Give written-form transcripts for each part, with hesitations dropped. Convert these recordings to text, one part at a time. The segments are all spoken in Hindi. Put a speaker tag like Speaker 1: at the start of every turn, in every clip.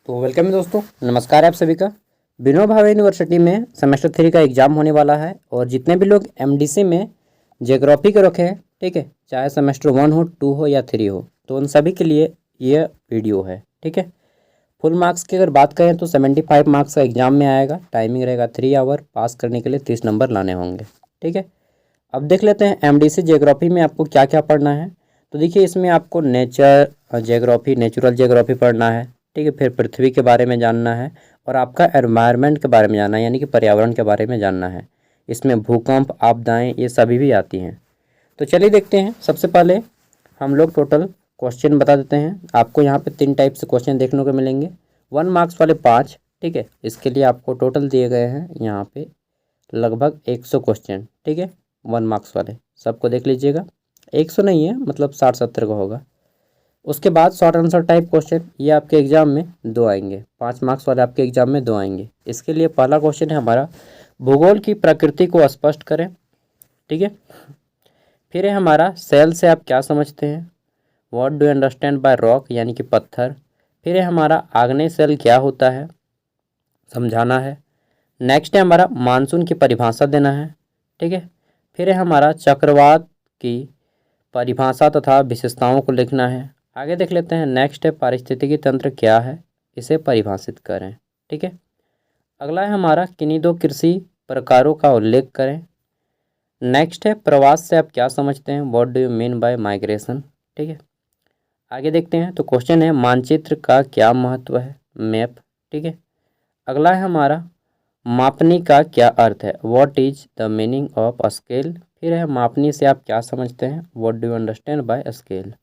Speaker 1: तो वेलकम है दोस्तों, नमस्कार आप सभी का। विनोबा भावे यूनिवर्सिटी में सेमेस्टर 3 का एग्ज़ाम होने वाला है और जितने भी लोग एमडीसी में ज्योग्राफी के रखे हैं, ठीक है, चाहे सेमेस्टर 1 हो, 2 हो या 3 हो, तो उन सभी के लिए ये वीडियो है। ठीक है, फुल मार्क्स की अगर बात करें तो 75 मार्क्स का एग्ज़ाम में आएगा। टाइमिंग रहेगा 3 आवर। पास करने के लिए 30 नंबर लाने होंगे। ठीक है, अब देख लेते हैं एमडीसी ज्योग्राफी में आपको क्या क्या पढ़ना है। तो देखिए, इसमें आपको नेचर ज्योग्राफी, नेचुरल ज्योग्राफी पढ़ना है। ठीक है, फिर पृथ्वी के बारे में जानना है और आपका एनवायरनमेंट के बारे में जानना है, यानी कि पर्यावरण के बारे में जानना है। इसमें भूकंप, आपदाएं, ये सभी भी आती हैं। तो चलिए देखते हैं। सबसे पहले हम लोग टोटल क्वेश्चन बता देते हैं। आपको यहाँ पे 3 टाइप से क्वेश्चन देखने को मिलेंगे। 1 मार्क्स वाले 5। ठीक है, इसके लिए आपको टोटल दिए गए हैं यहाँ पे लगभग 100 क्वेश्चन। ठीक है, 1 मार्क्स वाले सबको देख लीजिएगा। 100 नहीं है, मतलब 60-70 का होगा। उसके बाद शॉर्ट आंसर टाइप क्वेश्चन, ये आपके एग्जाम में 2 आएंगे। 5 मार्क्स वाले आपके एग्जाम में 2 आएंगे। इसके लिए पहला क्वेश्चन है हमारा, भूगोल की प्रकृति को स्पष्ट करें। ठीक है, फिर है हमारा, सेल से आप क्या समझते हैं। What do you understand by rock, यानी कि पत्थर। फिर है हमारा, आग्नेय सेल क्या होता है, समझाना है। नेक्स्ट है हमारा, मानसून की परिभाषा देना है। ठीक है, फिर है हमारा, चक्रवात की परिभाषा तथा विशेषताओं को लिखना है। आगे देख लेते हैं। नेक्स्ट है, पारिस्थितिकी तंत्र क्या है, इसे परिभाषित करें। ठीक है, अगला है हमारा, किन्हीं 2 कृषि प्रकारों का उल्लेख करें। नेक्स्ट है, प्रवास से आप क्या समझते हैं, what do you mean by migration. ठीक है, आगे देखते हैं। तो क्वेश्चन है, मानचित्र का क्या महत्व है, मैप। ठीक है, अगला है हमारा, मापनी का क्या अर्थ है, what is the meaning of scale. फिर है, मापनी से आप क्या समझते हैं, what do you understand by scale.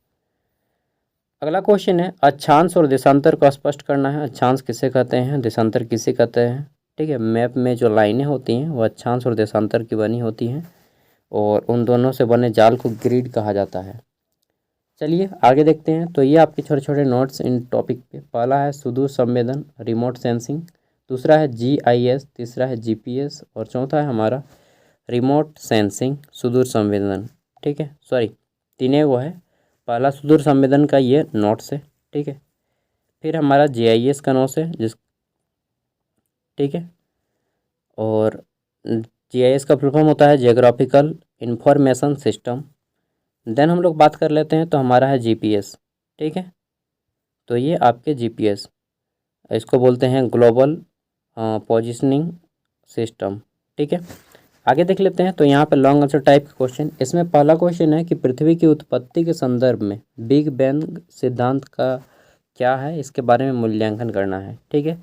Speaker 1: अगला क्वेश्चन है, अक्षांश और देशांतर को स्पष्ट करना है। अक्षांश किसे कहते हैं, देशांतर किसे कहते हैं। ठीक है, मैप में जो लाइनें होती हैं वो अक्षांश और देशांतर की बनी होती हैं और उन दोनों से बने जाल को ग्रिड कहा जाता है। चलिए आगे देखते हैं। तो ये आपके छोटे छोटे नोट्स इन टॉपिक पे। पहला है सुदूर संवेदन, रिमोट सेंसिंग। दूसरा है जीआईएस। तीसरा है जीपीएस और चौथा है हमारा रिमोट सेंसिंग, सुदूर संवेदन। ठीक है, सॉरी, तीनों वो है। पहला सुदूर संवेदन का ये नोट्स है। ठीक है, फिर हमारा जीआईएस का नोट्स है ठीक है, और जीआईएस का फुल फॉर्म होता है जियोग्राफिकल इंफॉर्मेशन सिस्टम। देन हम लोग बात कर लेते हैं, तो हमारा है जीपीएस। ठीक है, तो ये आपके जीपीएस, इसको बोलते हैं ग्लोबल पोजिशनिंग सिस्टम। ठीक है, आगे देख लेते हैं। तो यहाँ पे लॉन्ग आंसर टाइप का क्वेश्चन। इसमें पहला क्वेश्चन है कि पृथ्वी की उत्पत्ति के संदर्भ में बिग बैंग सिद्धांत का क्या है, इसके बारे में मूल्यांकन करना है। ठीक है,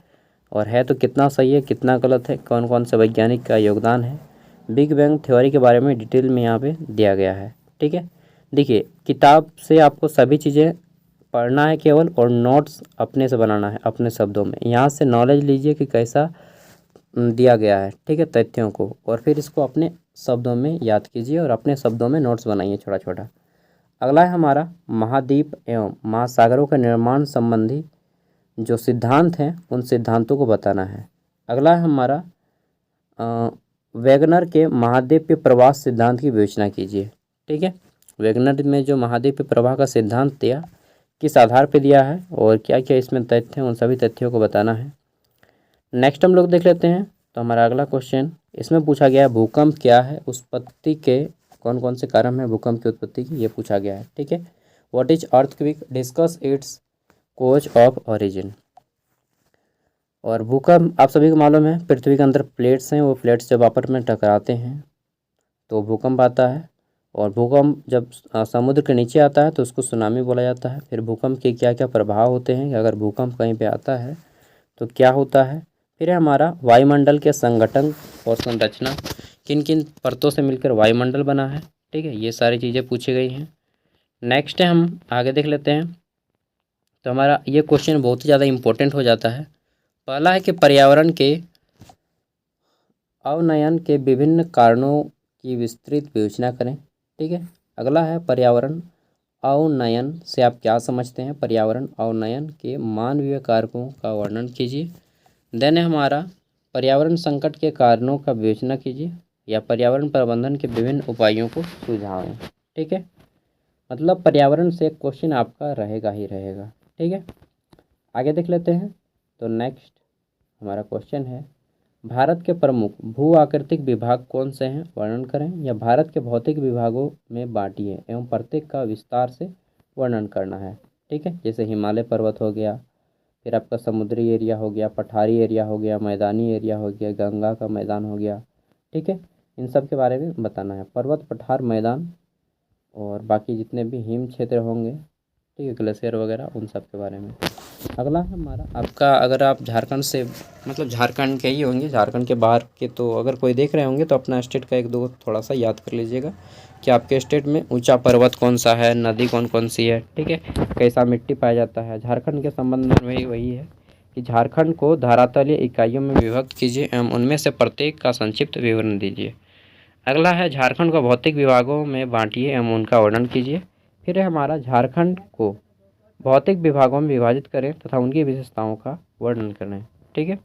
Speaker 1: और है तो कितना सही है, कितना गलत है, कौन कौन से वैज्ञानिक का योगदान है। बिग बैंग थ्योरी के बारे में डिटेल में यहाँ पे दिया गया है। ठीक है, देखिए, किताब से आपको सभी चीज़ें पढ़ना है केवल, और नोट्स अपने से बनाना है अपने शब्दों में। यहाँ से नॉलेज लीजिए कि कैसा दिया गया है। ठीक है, तथ्यों को, और फिर इसको अपने शब्दों में याद कीजिए और अपने शब्दों में नोट्स बनाइए छोटा छोटा। अगला है हमारा, महाद्वीप एवं महासागरों के निर्माण संबंधी जो सिद्धांत हैं उन सिद्धांतों को बताना है। अगला है हमारा, वैगनर के महाद्वीपीय प्रवास सिद्धांत की विवेचना कीजिए। ठीक है, वैगनर में जो महाद्वीपीय प्रवाह का सिद्धांत दिया, किस आधार पर दिया है और क्या क्या इसमें तथ्य हैं, उन सभी तथ्यों को बताना है। नेक्स्ट हम लोग देख लेते हैं। तो हमारा अगला क्वेश्चन, इसमें पूछा गया है, भूकंप क्या है, उत्पत्ति के कौन कौन से कारण हैं भूकंप की उत्पत्ति की, ये पूछा गया है। ठीक है, what is earthquake, discuss its cause of origin. और भूकंप आप सभी को मालूम है, पृथ्वी के अंदर प्लेट्स हैं, वो प्लेट्स जब आपस में टकराते हैं तो भूकंप आता है। और भूकंप जब समुद्र के नीचे आता है तो उसको सुनामी बोला जाता है। फिर भूकंप के क्या क्या प्रभाव होते हैं, कि अगर भूकंप कहीं पे आता है तो क्या होता है। फिर है हमारा, वायुमंडल के संगठन और संरचना, किन किन परतों से मिलकर वायुमंडल बना है। ठीक है, ये सारी चीज़ें पूछी गई हैं। नेक्स्ट है, हम आगे देख लेते हैं। तो हमारा ये क्वेश्चन बहुत ही ज़्यादा इम्पोर्टेंट हो जाता है। पहला है कि पर्यावरण के अवनयन के विभिन्न कारणों की विस्तृत विवेचना करें। ठीक है, अगला है, पर्यावरण अवनयन से आप क्या समझते हैं, पर्यावरण अवनयन के मानवीय कारकों का वर्णन कीजिए। देन है हमारा, पर्यावरण संकट के कारणों का विवेचना कीजिए, या पर्यावरण प्रबंधन के विभिन्न उपायों को सुझावें। ठीक है, मतलब पर्यावरण से एक क्वेश्चन आपका रहेगा ही रहेगा। ठीक है, आगे देख लेते हैं। तो नेक्स्ट हमारा क्वेश्चन है, भारत के प्रमुख भू आकृतिक विभाग कौन से हैं, वर्णन करें। या भारत के भौतिक विभागों में बांटिए एवं प्रत्येक का विस्तार से वर्णन करना है। ठीक है, जैसे हिमालय पर्वत हो गया, फिर आपका समुद्री एरिया हो गया, पठारी एरिया हो गया, मैदानी एरिया हो गया, गंगा का मैदान हो गया। ठीक है, इन सब के बारे में बताना है, पर्वत, पठार, मैदान और बाकी जितने भी हिम क्षेत्र होंगे, ठीक है, ग्लेशियर वगैरह, उन सब के बारे में। अगला है हमारा आपका, अगर आप झारखंड से मतलब झारखंड के ही होंगे, झारखंड के बाहर के, तो अगर कोई देख रहे होंगे तो अपना स्टेट का एक दो थोड़ा सा याद कर लीजिएगा कि आपके स्टेट में ऊंचा पर्वत कौन सा है, नदी कौन कौन सी है, ठीक है, कैसा मिट्टी पाया जाता है। झारखंड के संबंध में वही है कि झारखंड को धरातलीय इकाइयों में विभक्त कीजिए एवं उनमें से प्रत्येक का संक्षिप्त विवरण दीजिए। अगला है झारखंड को भौतिक विभागों में बांटिए एवं उनका वर्णन कीजिए। फिर है हमारा झारखंड को भौतिक विभागों में विभाजित करें तथा उनकी विशेषताओं का वर्णन करें। ठीक है,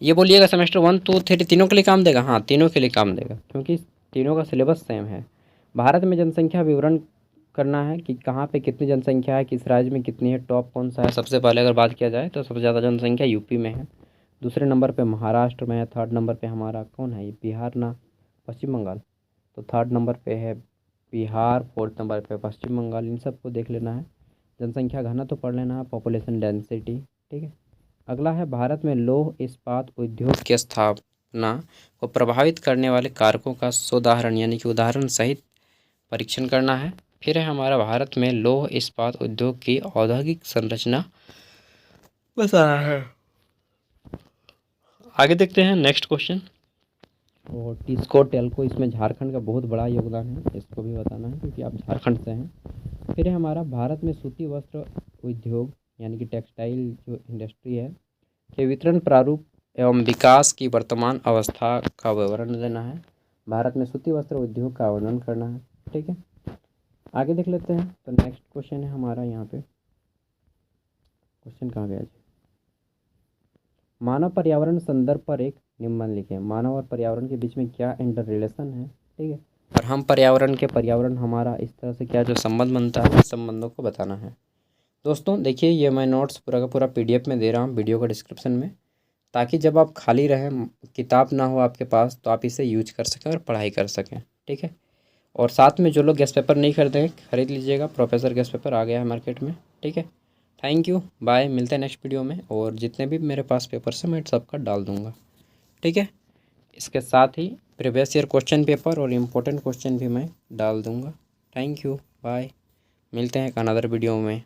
Speaker 1: ये बोलिएगा सेमेस्टर 1 2 3 तीनों के लिए काम देगा। हाँ, तीनों के लिए काम देगा क्योंकि तीनों का सिलेबस सेम है। भारत में जनसंख्या विवरण करना है कि कहाँ पे कितनी जनसंख्या है, किस राज्य में कितनी है, टॉप कौन सा है। सबसे पहले अगर बात किया जाए तो सबसे ज़्यादा जनसंख्या यूपी में है, दूसरे नंबर पे महाराष्ट्र में है, थर्ड नंबर पे हमारा कौन है, बिहार ना, पश्चिम बंगाल। तो थर्ड नंबर पे है बिहार, फोर्थ नंबर पे पश्चिम बंगाल। इन सबको देख लेना है। जनसंख्या घनत्व तो पढ़ लेना है, पॉपुलेशन डेंसिटी। ठीक है, अगला है भारत में लौह इस्पात उद्योग की स्थापना को प्रभावित करने वाले कारकों का सोदाहरण यानी कि उदाहरण सहित परीक्षण करना है। फिर है हमारा भारत में लौह इस्पात उद्योग की औद्योगिक संरचना बताना है। आगे देखते हैं नेक्स्ट क्वेश्चन। और टिस्को टेल्को, इसमें झारखंड का बहुत बड़ा योगदान है, इसको भी बताना है क्योंकि आप झारखंड से हैं। फिर है हमारा भारत में सूती वस्त्र उद्योग यानी कि टेक्सटाइल जो इंडस्ट्री है के वितरण प्रारूप एवं विकास की वर्तमान अवस्था का विवरण देना है। भारत में सूती वस्त्र उद्योग का वर्णन करना है। ठीक है, आगे देख लेते हैं। तो नेक्स्ट क्वेश्चन है हमारा, यहाँ पे क्वेश्चन कहाँ गया जी, मानव पर्यावरण संदर्भ पर एक निबंध लिखें। मानव और पर्यावरण के बीच में क्या इंटर रिलेशन है, ठीक है, और हम पर्यावरण हमारा इस तरह से क्या जो संबंध बनता है, इस संबंधों को बताना है। दोस्तों देखिए, ये मैं नोट्स पूरा का पूरा PDF में दे रहा हूँ वीडियो का डिस्क्रिप्शन में, ताकि जब आप खाली रहें, किताब ना हो आपके पास, तो आप इसे यूज कर सकें और पढ़ाई कर सकें। ठीक है, और साथ में जो लोग गेस्ट पेपर नहीं खरीदें खरीद लीजिएगा, प्रोफेसर गेस्ट पेपर आ गया है मार्केट में। ठीक है, थैंक यू, बाय, मिलते हैं नेक्स्ट वीडियो में। और जितने भी मेरे पास पेपर्स हैं मैं सबका डाल दूँगा। ठीक है, इसके साथ ही प्रीवियस ईयर क्वेश्चन पेपर और इम्पोर्टेंट क्वेश्चन भी मैं डाल दूँगा। थैंक यू, बाय, मिलते हैं एक अनदर वीडियो में।